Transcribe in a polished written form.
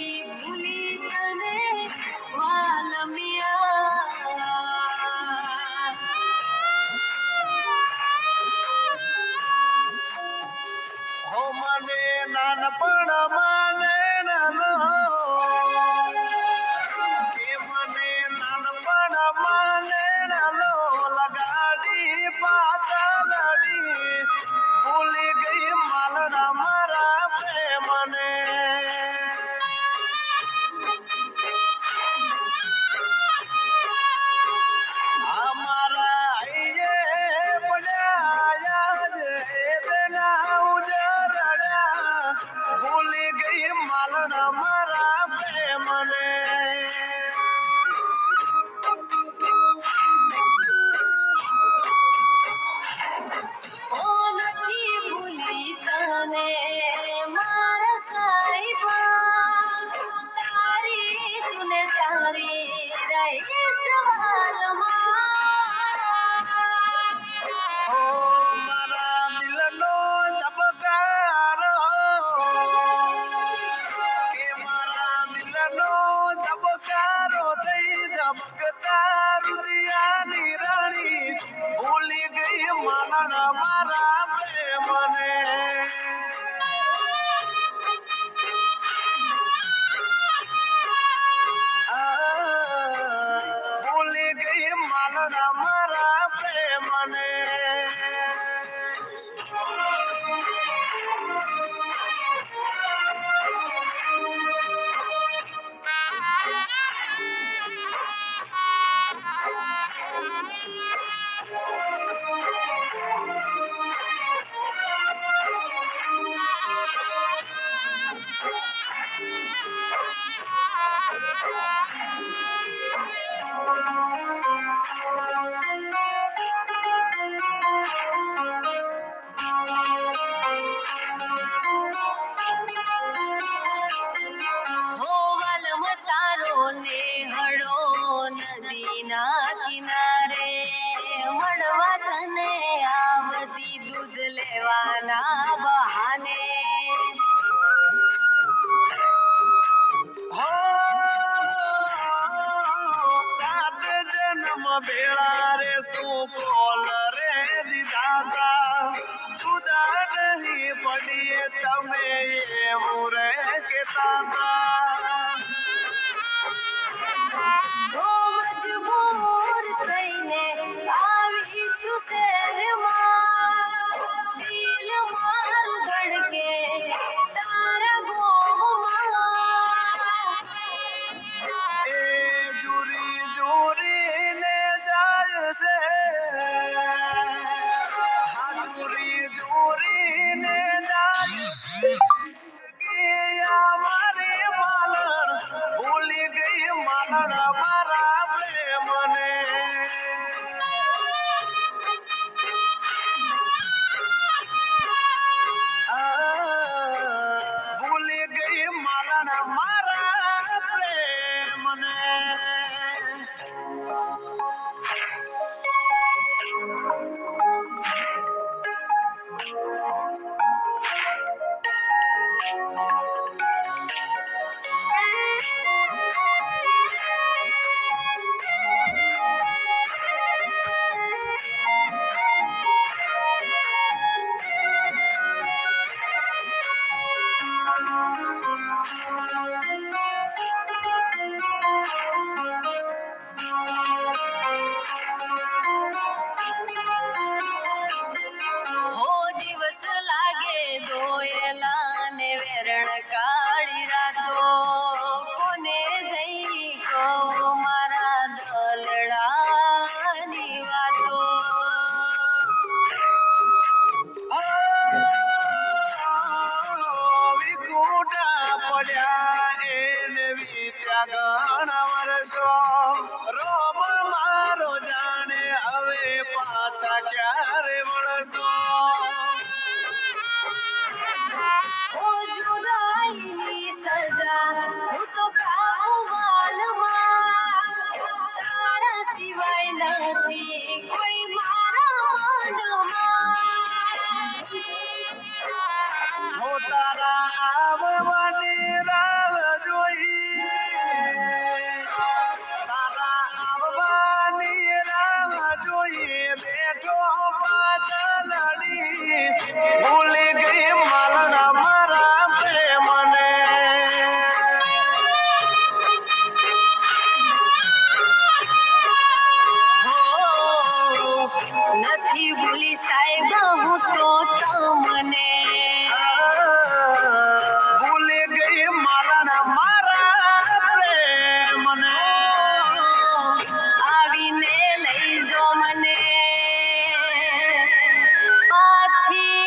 નથી ભૂલી તને વાલમિયા હો મને નાનપણમાં નેણનો કે મને નાનપણમાં નેણનો લગાડી પાતળડી ભૂલી ગઈ માલના મારા પ્રેમને અમારા હૈયે પડ્યા જ તેના ઉજરડા ભૂલી ગઈ માલના મારા પ્રેમને નથી ભૂલી તને મારા સાહેબા તારી સુને તારી રહી સવાલમાં મારા દિલનો ધબકારો કે મારા દિલનો ધબકારો થઈ ધબકતા રુદિયાની રાણી ભૂલી ગઈ માલના મારા પ્રેમને ભૂલી ગઈ માલના મારા પ્રેમને નદીના કિનારે મળવા તને આવતી દૂધ લેવાના બહાને હો સાત જન્મ ભેળા રે શું કોલ રે દીદાતા જુદા નહીં પડીએ તમે એવું રે કેતા મજબૂર થઈને આવી છું શહેરમાં દિલ મારું ધડકે તારા ગોમમાં એ જુરી જુરીને જાય છે જુરી જુરીને જાય મારી માલણ ભૂલી ગઈ માલણ મારા પ્રેમને ભૂલી ગઈ માલણ મારા પ્રેમને કાળી રાતો કોને જઈ કહું મારા દલડાની વાતો વિકુટા પડ્યા એને વીત્યા ઘણા વર્ષો રોમ મારો જાણે હવે પાછા ક્યારે વળશો સજા હું તો કાબુ વાલમાં તારા સિવાય નથી કોઈ મારા મનમાં તારા આવવાની રાહ જોઈ નથી ભૂલી સાહેબ હું તો તમને ભૂલી ગઈ મારા પ્રેમને આવીને લઈ જો મને પાછી